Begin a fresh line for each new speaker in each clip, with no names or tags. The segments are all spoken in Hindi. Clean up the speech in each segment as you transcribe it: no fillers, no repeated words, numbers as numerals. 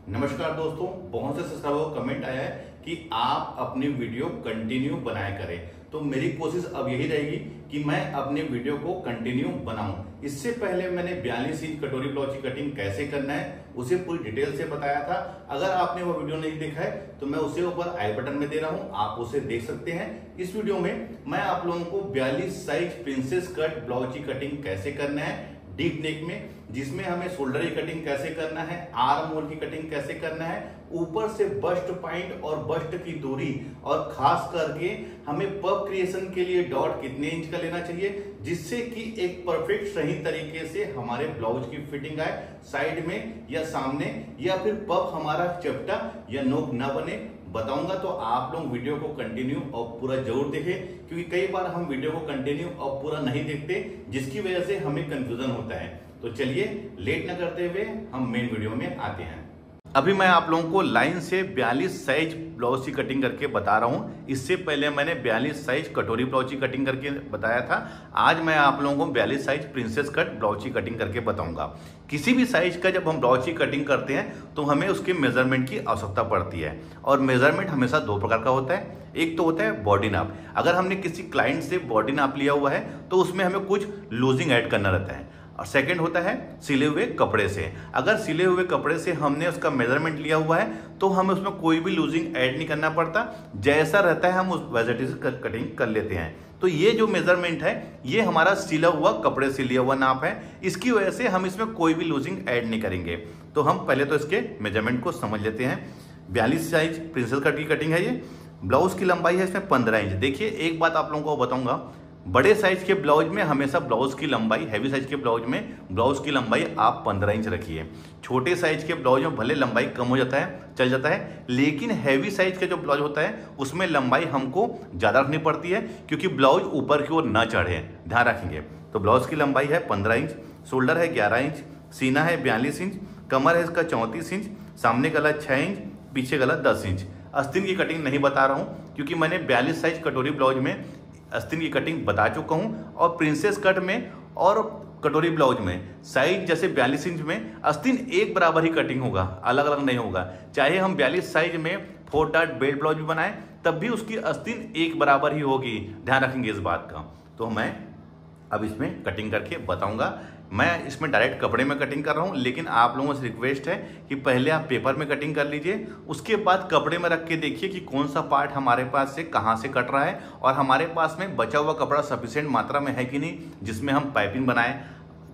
नमस्कार दोस्तों, बहुत से सब्सक्राइबर को कमेंट आया है कि आप अपनी वीडियो कंटिन्यू बनाया करें। तो मेरी कोशिश अब यही रहेगी कि मैं अपने वीडियो को कंटिन्यू बनाऊं। इससे पहले मैंने 42 इंच कटोरी ब्लाउज की कटिंग कैसे करना है उसे पूरी डिटेल से बताया था। अगर आपने वो वीडियो नहीं देखा है तो मैं उसे ऊपर आई बटन में दे रहा हूं, आप उसे देख सकते हैं। इस वीडियो में मैं आप लोगों को 42 साइज प्रिंसेस कट ब्लाउज की कटिंग कैसे करना है डीप नेक में, जिसमें हमें शोल्डर की कटिंग कैसे करना है, आर्म होल की कटिंग कैसे करना है, ऊपर से बस्ट पॉइंट और बस्ट की दूरी, और खास करके हमें पफ क्रिएशन के लिए डॉट कितने इंच का लेना चाहिए जिससे कि एक परफेक्ट सही तरीके से हमारे ब्लाउज की फिटिंग आए, साइड में या सामने, या फिर पफ हमारा चपटा या नोक ना बने, बताऊंगा। तो आप लोग वीडियो को कंटिन्यू और पूरा जरूर देखें, क्योंकि कई बार हम वीडियो को कंटिन्यू और पूरा नहीं देखते जिसकी वजह से हमें कंफ्यूजन होता है। तो चलिए लेट न करते हुए हम मेन वीडियो में आते हैं। अभी मैं आप लोगों को लाइन से 42 साइज ब्लाउज की कटिंग करके बता रहा हूं। इससे पहले मैंने 42 साइज कटोरी ब्लाउज की कटिंग करके बताया था। आज मैं आप लोगों को 42 साइज प्रिंसेस कट ब्लाउज की कटिंग करके बताऊंगा। किसी भी साइज का जब हम ब्लाउज की कटिंग करते हैं तो हमें उसके मेजरमेंट की आवश्यकता पड़ती है, और मेजरमेंट हमेशा दो प्रकार का होता है। एक तो होता है बॉडी नाप। अगर हमने किसी क्लाइंट से बॉडी नाप लिया हुआ है तो उसमें हमें कुछ लूजिंग ऐड करना रहता है, और सेकंड होता है सिले हुए कपड़े से। अगर सिले हुए कपड़े से हमने उसका मेजरमेंट लिया हुआ है तो हमें उसमें कोई भी लूजिंग ऐड नहीं करना पड़ता, जैसा रहता है हम उस वैसे से कटिंग कर लेते हैं। तो ये जो मेजरमेंट है ये हमारा सिला हुआ कपड़े से लिया हुआ नाप है, इसकी वजह से हम इसमें कोई भी लूजिंग ऐड नहीं करेंगे। तो हम पहले तो इसके मेजरमेंट को समझ लेते हैं। 42 साइज प्रिंसेस कट की कटिंग है। ये ब्लाउज की लंबाई है इसमें 15 इंच। देखिए एक बात आप लोगों को बताऊंगा, बड़े साइज के ब्लाउज में हमेशा ब्लाउज की लंबाई, हैवी साइज के ब्लाउज में ब्लाउज की लंबाई आप 15 इंच रखिए। छोटे साइज के ब्लाउज में भले लंबाई कम हो जाता है, चल जाता है, लेकिन हैवी साइज का जो ब्लाउज होता है उसमें लंबाई हमको ज्यादा रखनी पड़ती है, क्योंकि ब्लाउज ऊपर की ओर न चढ़े, ध्यान रखेंगे। तो ब्लाउज की लंबाई है 15 इंच, शोल्डर है 11 इंच, सीना है 42 इंच, कमर है इसका 34 इंच, सामने गला 6 इंच, पीछे गला 10 इंच। आस्तीन की कटिंग नहीं बता रहा हूं क्योंकि मैंने 42 साइज कटोरी ब्लाउज में आस्तीन की कटिंग बता चुका हूं, और प्रिंसेस कट में और कटोरी ब्लाउज में साइज जैसे 42 इंच में आस्तीन एक बराबर ही कटिंग होगा, अलग अलग नहीं होगा। चाहे हम 42 साइज में 4 डॉट बेल्ट ब्लाउज भी बनाएं तब भी उसकी आस्तीन एक बराबर ही होगी, ध्यान रखेंगे इस बात का। तो मैं अब इसमें कटिंग करके बताऊंगा। मैं इसमें डायरेक्ट कपड़े में कटिंग कर रहा हूं, लेकिन आप लोगों से रिक्वेस्ट है कि पहले आप पेपर में कटिंग कर लीजिए, उसके बाद कपड़े में रख के देखिए कि कौन सा पार्ट हमारे पास से कहां से कट रहा है, और हमारे पास में बचा हुआ कपड़ा सफिशिएंट मात्रा में है कि नहीं, जिसमें हम पाइपिंग बनाएं,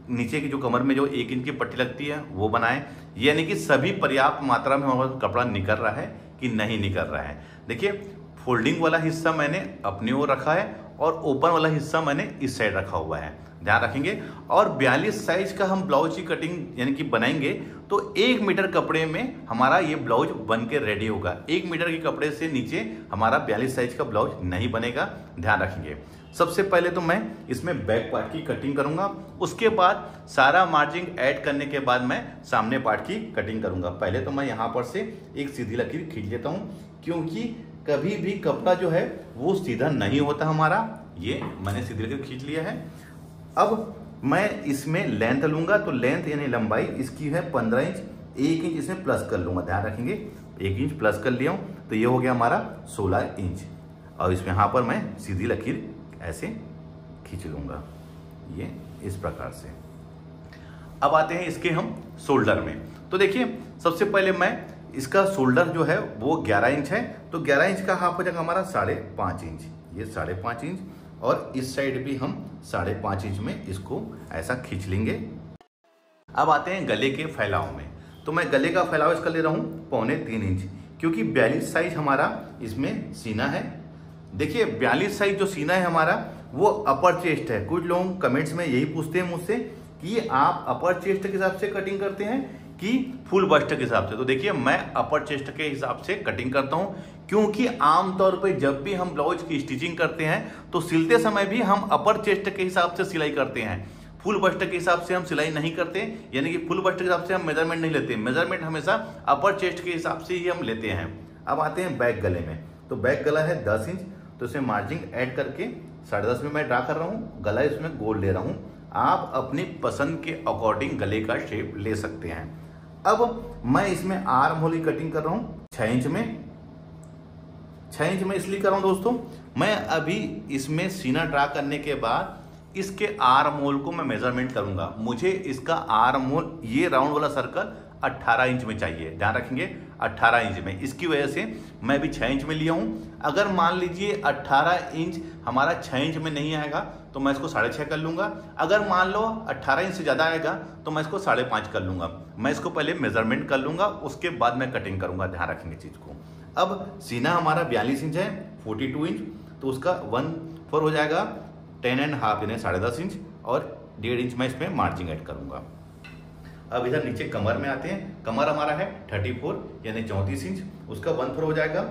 नीचे की जो कमर में जो 1 इंच की पट्टी लगती है वो बनाएं, यानी कि सभी पर्याप्त मात्रा में हमारा कपड़ा निकल रहा है कि नहीं निकल रहा है। देखिए फोल्डिंग वाला हिस्सा मैंने अपनी ओर रखा है और ओपन वाला हिस्सा मैंने इस साइड रखा हुआ है, ध्यान रखेंगे। और 42 साइज का हम ब्लाउज की कटिंग यानी कि बनाएंगे तो 1 मीटर कपड़े में हमारा ये ब्लाउज बन के रेडी होगा। 1 मीटर के कपड़े से नीचे हमारा 42 साइज का ब्लाउज नहीं बनेगा, ध्यान रखेंगे। सबसे पहले तो मैं इसमें बैक पार्ट की कटिंग करूंगा, उसके बाद सारा मार्जिन ऐड करने के बाद मैं सामने पार्ट की कटिंग करूंगा। पहले तो मैं यहां पर से एक सीधी लकीर खींच लेता हूं, क्योंकि कभी भी कपड़ा जो है वो सीधा नहीं होता हमारा। ये मैंने सीधी लकीर खींच लिया है। अब मैं इसमें लेंथ लूंगा, तो लेंथ यानी लंबाई इसकी है 15 इंच, 1 इंच इसमें प्लस कर लूंगा, ध्यान रखेंगे 1 इंच प्लस कर लिया हूं, तो ये हो गया हमारा 16 इंच। और इसमें यहां पर मैं सीधी लकीर ऐसे खींच लूंगा, ये इस प्रकार से। अब आते हैं इसके हम शोल्डर में। तो देखिए सबसे पहले मैं इसका शोल्डर जो है वो 11 इंच है, तो 11 इंच का हाफ हो जाएगा हमारा 5.5 इंच, ये 5.5 इंच, और इस साइड भी हम 5.5 इंच में इसको ऐसा खींच लेंगे। अब आते हैं गले के फैलाव में। तो मैं गले का फैलाव इसका ले रहा हूं 3.25 इंच, क्योंकि 42 साइज हमारा इसमें सीना है। देखिए 42 साइज जो सीना है हमारा वो अपर चेस्ट है। कुछ लोग कमेंट्स में यही पूछते हैं मुझसे कि आप अपर चेस्ट के हिसाब से कटिंग करते हैं कि फुल बस्ट के हिसाब से। तो देखिए मैं अपर चेस्ट के हिसाब से कटिंग करता हूं, क्योंकि आमतौर पे जब भी हम ब्लाउज की स्टिचिंग करते हैं तो सिलते समय भी हम अपर चेस्ट के हिसाब से सिलाई करते हैं, फुल बस्ट के हिसाब से हम सिलाई नहीं करते। यानी कि फुल बस्ट के हिसाब से हम मेजरमेंट नहीं लेते, मेजरमेंट हमेशा अपर चेस्ट के हिसाब से ही हम लेते हैं। अब आते हैं बैक गले में। तो बैक गला है 10 इंच, तो इसमें मार्जिन ऐड करके 10.5 में मैं ड्रा कर रहा हूँ, गला इसमें गोल ले रहा हूँ। आप अपनी पसंद के अकॉर्डिंग गले का शेप ले सकते हैं। अब मैं इसमें आर्म होल की कटिंग कर रहा हूं 6 इंच में। 6 इंच में इसलिए कर रहा हूं दोस्तों, मैं अभी इसमें सीना ड्रा करने के बाद इसके आर्म होल को मैं मेजरमेंट करूंगा। मुझे इसका आर्म होल, ये राउंड वाला सर्कल 18 इंच में चाहिए, ध्यान रखेंगे 18 इंच में। इसकी वजह से मैं भी 6 इंच में लिया हूं। अगर मान लीजिए 18 इंच हमारा 6 इंच में नहीं आएगा तो मैं इसको 6.5 कर लूंगा। अगर मान लो 18 इंच से ज्यादा आएगा तो मैं इसको 5.5 कर लूंगा। मैं इसको पहले मेजरमेंट कर लूंगा, उसके बाद मैं कटिंग करूंगा, ध्यान रखेंगे चीज को। अब सीना हमारा 42 इंच है, 42 इंच, तो उसका 1/4 हो जाएगा 10.5 यानी 10.5 इंच, और 1.5 इंच मैं इसमें मार्जिन ऐड करूंगा। अब इधर नीचे कमर में आते हैं। कमर हमारा है 34 यानी 34 इंच, उसका 1/4 हो जाएगा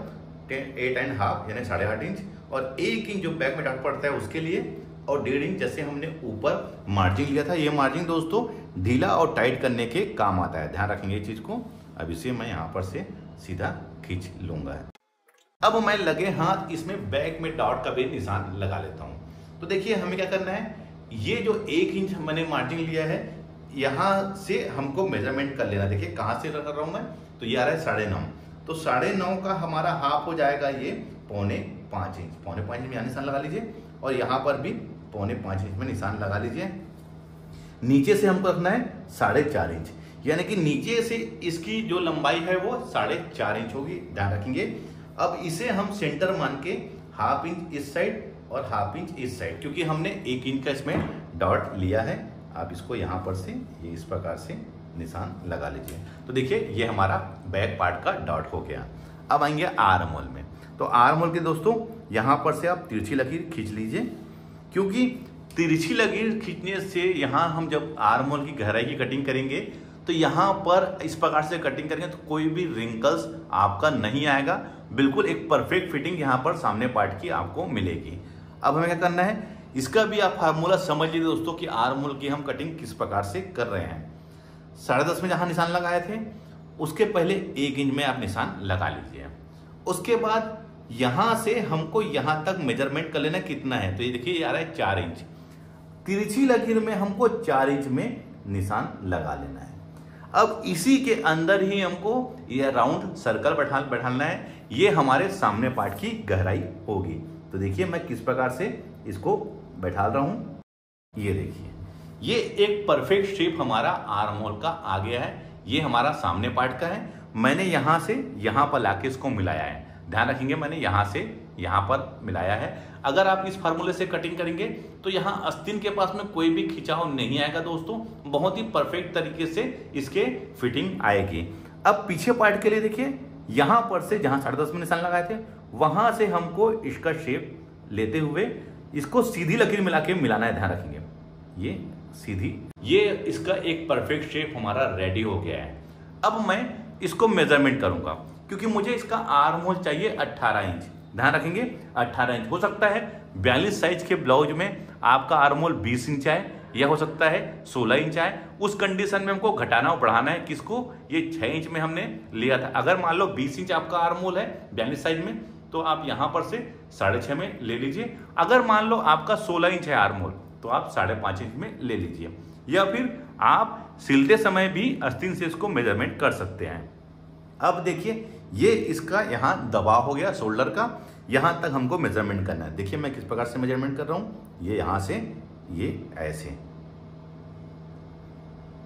8.5 यानी 8.5 इंच, और 1 इंच जो बैक में डाट पड़ता है उसके लिए, और 1.5 इंच जैसे हमने ऊपर मार्जिन लिया था। ये मार्जिन दोस्तों ढीला और टाइट करने के काम आता है, ध्यान रखेंगे ये चीज को। अब इसे मैं यहाँ पर से सीधा खींच लूंगा। अब मैं लगे हाथ इसमें बैक में डॉट का भी निशान लगा लेता हूँ। तो देखिए हमें क्या करना है, ये जो 1 इंच मैंने मार्जिन लिया है, यहां से हमको मेजरमेंट कर लेना। देखिए कहां से कर रहा हूं मैं, तो ये आ रहा है 9.5, तो 9.5 का हमारा हाफ हो जाएगा ये 4.5 इंच। 4.5 इंच में यहाँ निशान लगा लीजिए, और यहां पर भी 4.5 इंच में निशान लगा लीजिए। नीचे से हमको रखना है 4.5 इंच, यानी कि नीचे से इसकी जो लंबाई है वो 4.5 इंच होगी, ध्यान रखेंगे। अब इसे हम सेंटर मान के 1/2 इंच इस साइड और 1/2 इंच इस साइड, क्योंकि हमने 1 इंच का इसमें डॉट लिया है। आप इसको यहां पर से ये इस प्रकार से निशान लगा लीजिए। तो देखिए ये हमारा बैक पार्ट का डॉट हो गया। अब आएंगे आर्म होल में। तो आर्म होल के दोस्तों यहां पर से आप तिरछी लकीर खींच लीजिए, क्योंकि तिरछी लकीर खींचने से यहां हम जब आर्म होल की गहराई की कटिंग करेंगे तो यहां पर इस प्रकार से कटिंग करेंगे तो कोई भी रिंकल्स आपका नहीं आएगा। बिल्कुल एक परफेक्ट फिटिंग यहां पर सामने पार्ट की आपको मिलेगी। अब हमें क्या करना है, इसका भी आप फार्मूला समझ लीजिए दोस्तों कि आर्म होल की हम कटिंग किस प्रकार से कर रहे हैं। 10.5 में जहां निशान लगाए थे उसके पहले 1 इंच में आप निशान लगा लीजिए। उसके बाद यहां से हमको यहां तक मेजरमेंट कर लेना कितना है, तो ये देखिए ये आ रहा है 4 इंच। तिरछी लकीर में हमको 4 इंच में निशान लगा लेना है। अब इसी के अंदर ही हमको यह राउंड सर्कल बैठाना है, ये हमारे सामने पार्ट की गहराई होगी। तो देखिए मैं किस प्रकार से इसको बैठा रहा हूं। ये देखिए ये एक परफेक्ट शेप हमारा आर्म होल का आ गया है। ये हमारा सामने पार्ट का है। मैंने यहां से यहां पर लाके इसको मिलाया है, ध्यान रखेंगे मैंने यहां से यहां पर मिलाया है। अगर आप इस फार्मूले से कटिंग करेंगे तो यहां आस्तीन के पास में कोई भी खिंचाव नहीं आएगा दोस्तों, बहुत ही परफेक्ट तरीके से इसके फिटिंग आएगी। अब पीछे पार्ट के लिए देखिए यहां पर से जहां 10.5 में निशान लगाए थे वहां से हमको इसका शेप लेते हुए इसको सीधी लकीर मिला के मिलाना है, ध्यान रखेंगे ये सीधी। ये इसका एक परफेक्ट शेप हमारा रेडी हो गया है। अब मैं इसको मेजरमेंट करूंगा, क्योंकि मुझे इसका आर्म होल चाहिए 18 इंच, ध्यान रखेंगे 18 इंच। हो सकता है 42 साइज के ब्लाउज में आपका आर्म होल 20 इंच आए, या हो सकता है 16 इंच आए। उस कंडीशन में हमको घटाना और बढ़ाना है किसको, ये 6 इंच में हमने लिया था। अगर मान लो 20 इंच आपका आर्म होल है 42 साइज में, तो आप यहां पर से 6.5 में ले लीजिए। अगर मान लो आपका 16 इंच है आर्म होल, तो आप 5.5 इंच में ले लीजिए, या फिर आप सिलते समय भी आस्तीन से इसको मेजरमेंट कर सकते हैं। अब देखिए ये इसका यहां दबाव हो गया शोल्डर का, यहां तक हमको मेजरमेंट करना है। देखिए मैं किस प्रकार से मेजरमेंट कर रहा हूं, ये यहां से ये ऐसे।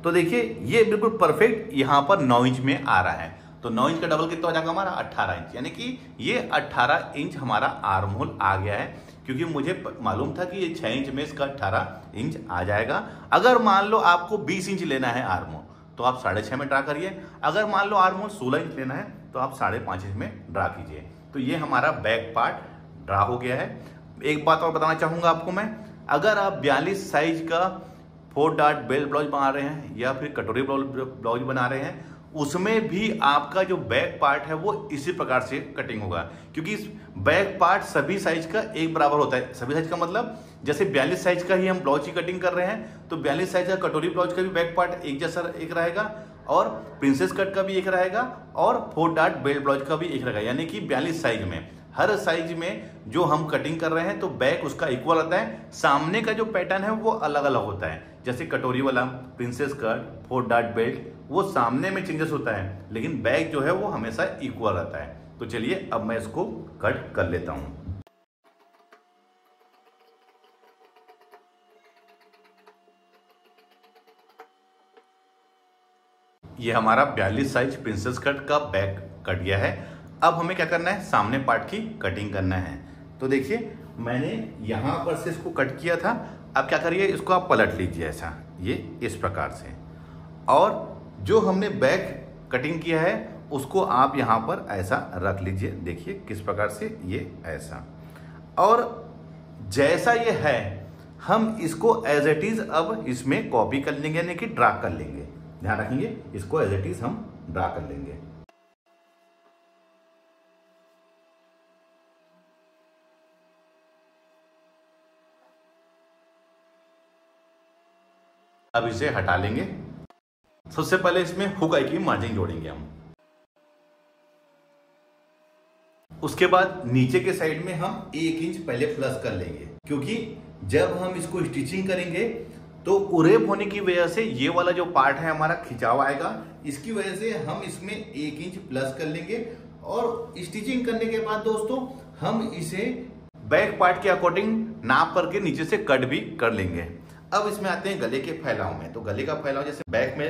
तो देखिए ये बिल्कुल परफेक्ट यहां पर 9 इंच में आ रहा है। तो 9 इंच का डबल कितना हो जाएगा हमारा 18 इंच, यानी कि ये 18 इंच हमारा आर्म होल आ गया है। क्योंकि मुझे मालूम था कि ये 6 इंच में इसका 18 इंच आ जाएगा। अगर मान लो आपको 20 इंच लेना है आर्म होल, तो आप 6.5 में ड्रा करिए। अगर मान लो आर्म होल 16 इंच लेना है तो आप 5.5 इंच में ड्रा कीजिए। तो ये हमारा बैक पार्ट ड्रा हो गया है। एक बात और बताना चाहूंगा आपको मैं, अगर आप 42 साइज का 4 डॉट बेल्ट ब्लाउज बना रहे हैं या फिर कटोरी ब्लाउज बना रहे हैं, उसमें भी आपका जो बैक पार्ट है वो इसी प्रकार से कटिंग होगा। क्योंकि बैक पार्ट सभी साइज का एक बराबर होता है। सभी साइज का मतलब जैसे 42 साइज का ही हम ब्लाउज की कटिंग कर रहे हैं, तो 42 साइज का कटोरी ब्लाउज का भी बैक पार्ट एक जैसा एक रहेगा, और प्रिंसेस कट का भी एक रहेगा, और 4 डॉट बेल्ट ब्लाउज का भी एक रहेगा। यानी कि 42 साइज में हर साइज में जो हम कटिंग कर रहे हैं तो बैक उसका इक्वल आता है। सामने का जो पैटर्न है वो अलग अलग होता है। जैसे कटोरी वाला, प्रिंसेस कट, 4 डॉट बेल्ट, वो सामने में चेंजेस होता है, लेकिन बैक जो है वो हमेशा इक्वल रहता है। तो चलिए अब मैं इसको कट कर लेता हूं। ये हमारा 42 साइज प्रिंसेस कट का बैक कट गया है। अब हमें क्या करना है, सामने पार्ट की कटिंग करना है। तो देखिए मैंने यहां पर से इसको कट किया था। अब क्या करिए, इसको आप पलट लीजिए ऐसा, ये इस प्रकार से, और जो हमने बैक कटिंग किया है उसको आप यहां पर ऐसा रख लीजिए। देखिए किस प्रकार से, ये ऐसा, और जैसा ये है हम इसको एज इट इज अब इसमें कॉपी कर लेंगे, यानी कि ड्रा कर लेंगे। ध्यान रखेंगे, इसको एज इट इज हम ड्रा कर लेंगे। अब इसे हटा लेंगे। सबसे पहले इसमें हुक आई की मार्जिन जोड़ेंगे हम। उसके बाद नीचे के साइड में हम 1 इंच पहले प्लस कर लेंगे, क्योंकि जब हम इसको स्टिचिंग करेंगे तो उरेप होने की वजह से ये वाला जो पार्ट है हमारा खिंचाव आएगा। इसकी वजह से हम इसमें 1 इंच प्लस कर लेंगे, और स्टिचिंग करने के बाद दोस्तों हम इसे बैक पार्ट के अकॉर्डिंग नाप करके नीचे से कट भी कर लेंगे। अब इसमें आते हैं गले के फैलाव में। तो गले का फैलाव जैसे बैक में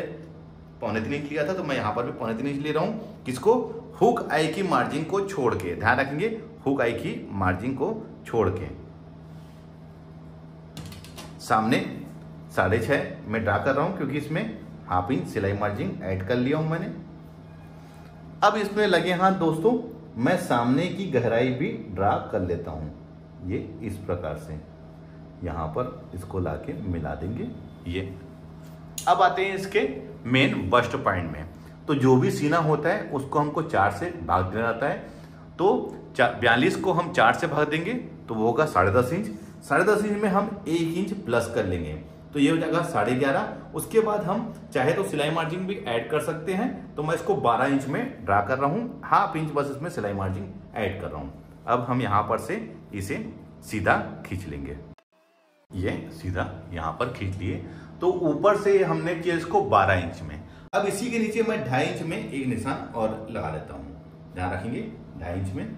3.25 इंच लिया था, तो मैं यहां पर भी 3.25 इंच ले रहा हूं। किसको, हुक आई की मार्जिन को छोड़ के। ध्यान रखेंगे, हुक आई की मार्जिन को छोड़ के सामने 6.5 में ड्रा कर रहा हूं, क्योंकि इसमें 1/2 इंच सिलाई मार्जिन ऐड कर लिया हूं मैंने। अब इसमें लगे हाथ दोस्तों, मैं सामने की गहराई भी ड्रा कर लेता हूं, ये इस प्रकार से। यहां पर इसको लाके मिला देंगे ये। अब आते हैं इसके मेन बस्ट पॉइंट में। तो जो भी सीना होता है उसको हमको 4 से भाग देना जाता है। तो 42 को हम 4 से भाग देंगे तो वो होगा 10.5 इंच। 10.5 इंच में हम 1 इंच प्लस कर लेंगे, तो ये हो जाएगा 11.5। उसके बाद हम चाहे तो सिलाई मार्जिन भी ऐड कर सकते हैं। तो मैं इसको 12 इंच में ड्रा कर रहा हूं, 1/2 इंच बस इसमें सिलाई मार्जिन ऐड कर रहा हूं। अब हम यहां पर से इसे सीधा खींच लेंगे, ये सीधा यहां पर खींच लिए। तो ऊपर से हमने किया इसको 12 इंच में। अब इसी के नीचे मैं 2.5 इंच में एक निशान और लगा लेता हूं। ध्यान रखेंगे 2.5 इंच में,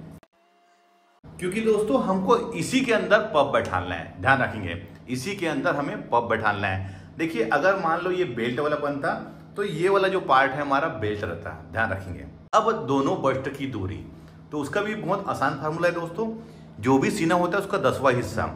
क्योंकि दोस्तों हमको इसी के अंदर पब बैठाना है। ध्यान रखेंगे, इसी के अंदर हमें पब बैठाना है। देखिए अगर मान लो ये बेल्ट वाला बनता तो ये वाला जो पार्ट है हमारा बेल्ट रहता। ध्यान रखेंगे। अब दोनों बस्ट की दूरी, तो उसका भी बहुत आसान फार्मूला है दोस्तों। जो भी सीना होता है उसका 10वां हिस्सा,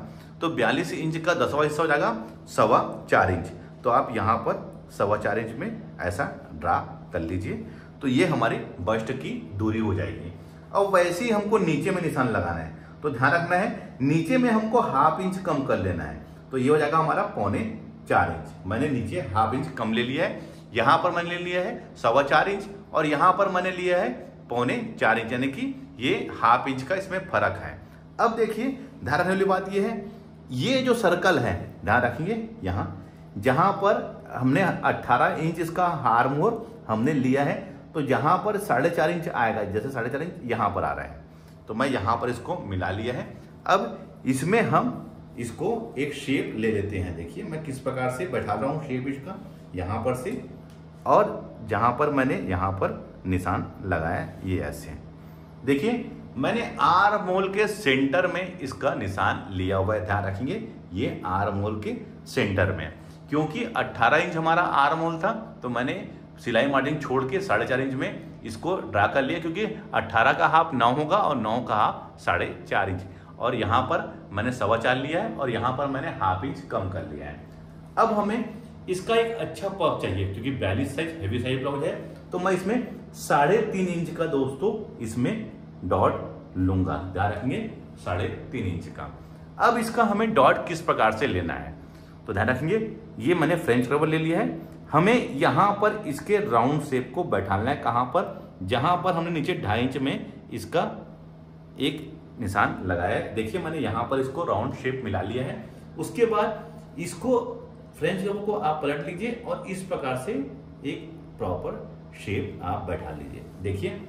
तो 42 इंच का 10वां हिस्सा हो जाएगा 4.25 इंच। तो आप यहाँ पर 4.25 इंच में ऐसा ड्रा कर लीजिए, तो ये हमारी बस्ट की दूरी हो जाएगी। अब वैसे ही हमको नीचे में निशान लगाना है, तो ध्यान रखना है नीचे में हमको 1/2 इंच कम कर लेना है। तो ये हो जाएगा हमारा 3.25 इंच। मैंने नीचे 1/2 इंच कम ले लिया है। यहाँ पर मैंने ले लिया है 4.25 इंच, और यहाँ पर मैंने लिया है 3.25 इंच, यानी कि ये 1/2 इंच का इसमें फर्क है। अब देखिए ध्यान रखने वाली बात ये है, ये जो सर्कल है ध्यान रखेंगे, यहाँ जहां पर हमने 18 इंच इसका आर्म होल हमने लिया है, तो जहां पर 4.5 इंच आएगा, जैसे 4.5 इंच यहां पर आ रहा है, तो मैं यहां पर इसको मिला लिया है। अब इसमें हम इसको एक शेप ले लेते हैं। देखिए मैं किस प्रकार से बैठा रहा हूं शेप इसका, यहां पर से, और जहां पर मैंने यहां पर निशान लगाया ये ऐसे। देखिए मैंने आर्म होल के सेंटर में इसका निशान लिया हुआ है। ध्यान रखेंगे ये आर्म होल के सेंटर में, क्योंकि 18 इंच हमारा आर्म होल था, तो मैंने सिलाई मार्जिन छोड़ के 4.5 इंच में इसको ड्रा कर लिया, क्योंकि 18 का हाफ 9 होगा और 9 का हाफ 4.5 इंच, और यहाँ पर मैंने 4.25 लिया है, और यहाँ पर मैंने 1/2 इंच कम कर लिया है। अब हमें इसका एक अच्छा पफ चाहिए, क्योंकि 42 साइज हेवी साइज ब्लाउज है, तो मैं इसमें 3.5 इंच का दोस्तों इसमें डॉट लूंगा। ध्यान रखेंगे 3.5 इंच का। अब इसका हमें डॉट किस प्रकार से लेना है, तो ध्यान रखेंगे ये मैंने फ्रेंच रबर ले लिया है। हमें यहां पर इसके राउंड शेप को बैठाना है, कहां पर, जहां पर हमने नीचे 2.5 इंच में इसका एक निशान लगाया है। देखिए मैंने यहां पर इसको राउंड शेप मिला लिया है। उसके बाद इसको फ्रेंच रबर को आप पलट लीजिए और इस प्रकार से एक प्रॉपर शेप आप बैठा लीजिए। देखिए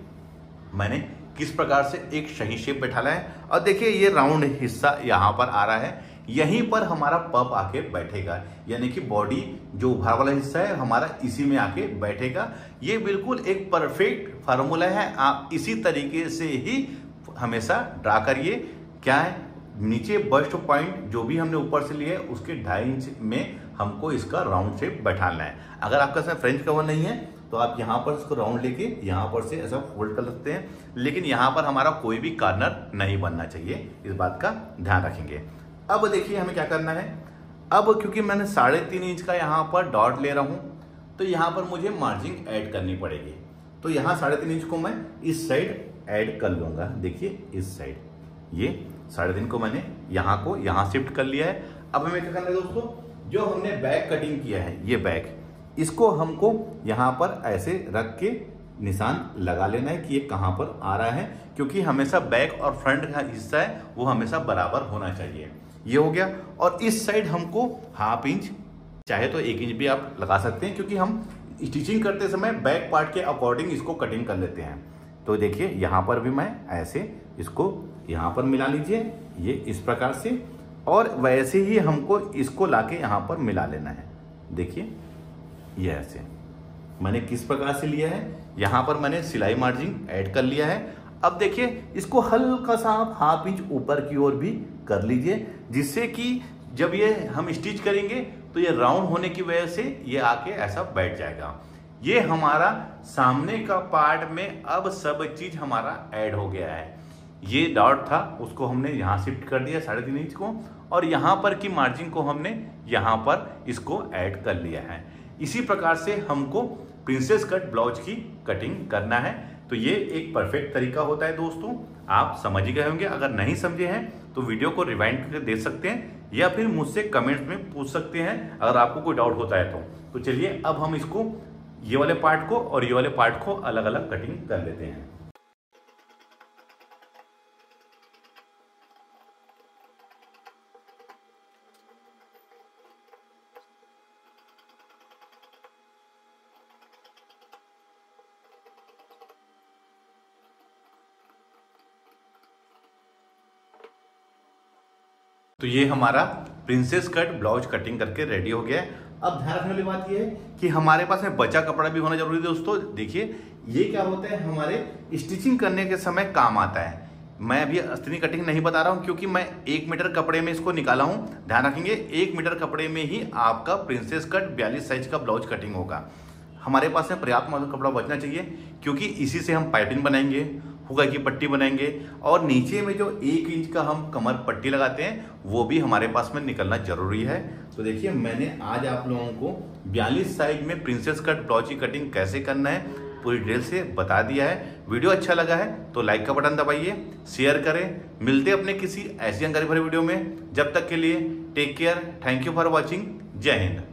मैंने किस प्रकार से एक सही शेप बैठाना है, और देखिए ये राउंड हिस्सा यहाँ पर आ रहा है, यहीं पर हमारा पफ आके बैठेगा, यानी कि बॉडी जो उभार वाला हिस्सा है हमारा इसी में आके बैठेगा। ये बिल्कुल एक परफेक्ट फार्मूला है, आप इसी तरीके से ही हमेशा ड्रा करिए। क्या है, नीचे बस्ट पॉइंट जो भी हमने ऊपर से लिया है उसके 2.5 इंच में हमको इसका राउंड शेप बैठाना है। अगर आपका इसमें फ्रेंच कवर नहीं है तो आप यहाँ पर इसको राउंड लेके यहाँ पर से ऐसा फोल्ड कर सकते हैं, लेकिन यहाँ पर हमारा कोई भी कॉर्नर नहीं बनना चाहिए, इस बात का ध्यान रखेंगे। अब देखिए हमें क्या करना है। अब क्योंकि मैंने 3.5 इंच का यहाँ पर डॉट ले रहा हूँ तो यहाँ पर मुझे मार्जिन ऐड करनी पड़ेगी। तो यहाँ 3.5 इंच को मैं इस साइड ऐड कर लूंगा। देखिए इस साइड ये 3.5 को मैंने यहाँ शिफ्ट कर लिया है। अब हमें क्या करना है दोस्तों, जो हमने बैक कटिंग किया है ये बैक, इसको हमको यहाँ पर ऐसे रख के निशान लगा लेना है कि ये कहाँ पर आ रहा है, क्योंकि हमेशा बैक और फ्रंट का हिस्सा है वो हमेशा बराबर होना चाहिए। ये हो गया। और इस साइड हमको 1/2 इंच, चाहे तो 1 इंच भी आप लगा सकते हैं, क्योंकि हम स्टिचिंग करते समय बैक पार्ट के अकॉर्डिंग इसको कटिंग कर लेते हैं। तो देखिए यहाँ पर भी मैं ऐसे इसको यहाँ पर मिला लीजिए, ये इस प्रकार से, और वैसे ही हमको इसको लाके यहाँ पर मिला लेना है। देखिए ये ऐसे मैंने किस प्रकार से लिया है, यहाँ पर मैंने सिलाई मार्जिन ऐड कर लिया है। अब देखिए इसको हल्का सा आप 1/2 इंच ऊपर की ओर भी कर लीजिए, जिससे कि जब ये हम स्टिच करेंगे तो ये राउंड होने की वजह से ये आके ऐसा बैठ जाएगा। ये हमारा सामने का पार्ट में अब सब चीज हमारा ऐड हो गया है। ये डॉट था उसको हमने यहाँ शिफ्ट कर दिया 3.5 इंच को, और यहाँ पर की मार्जिन को हमने यहाँ पर इसको ऐड कर लिया है। इसी प्रकार से हमको प्रिंसेस कट ब्लाउज की कटिंग करना है। तो ये एक परफेक्ट तरीका होता है दोस्तों, आप समझ ही गए होंगे। अगर नहीं समझे हैं तो वीडियो को रिवाइंड करके देख सकते हैं, या फिर मुझसे कमेंट्स में पूछ सकते हैं अगर आपको कोई डाउट होता है तो चलिए अब हम इसको ये वाले पार्ट को और ये वाले पार्ट को अलग अलग कटिंग कर लेते हैं। तो ये हमारा प्रिंसेस कट ब्लाउज कटिंग करके रेडी हो गया है। अब ध्यान रखने वाली बात ये है कि हमारे पास में बचा कपड़ा भी होना जरूरी है दोस्तों। देखिए ये क्या होता है, हमारे स्टिचिंग करने के समय काम आता है। मैं अभी अस्तीनी कटिंग नहीं बता रहा हूँ क्योंकि मैं 1 मीटर कपड़े में इसको निकाला हूँ। ध्यान रखेंगे 1 मीटर कपड़े में ही आपका प्रिंसेस कट 42 साइज का ब्लाउज कटिंग होगा। हमारे पास में पर्याप्त मात्रा कपड़ा बचना चाहिए, क्योंकि इसी से हम पाइपिंग बनाएंगे, हुक्का की पट्टी बनाएंगे, और नीचे में जो 1 इंच का हम कमर पट्टी लगाते हैं वो भी हमारे पास में निकलना जरूरी है। तो देखिए मैंने आज आप लोगों को 42 साइज में प्रिंसेस कट ब्लाउज की कटिंग कैसे करना है पूरी डिटेल से बता दिया है। वीडियो अच्छा लगा है तो लाइक का बटन दबाइए, शेयर करें। मिलते अपने किसी ऐसी जानकारी भरे वीडियो में, जब तक के लिए take care, thank you for watching, जय हिंद।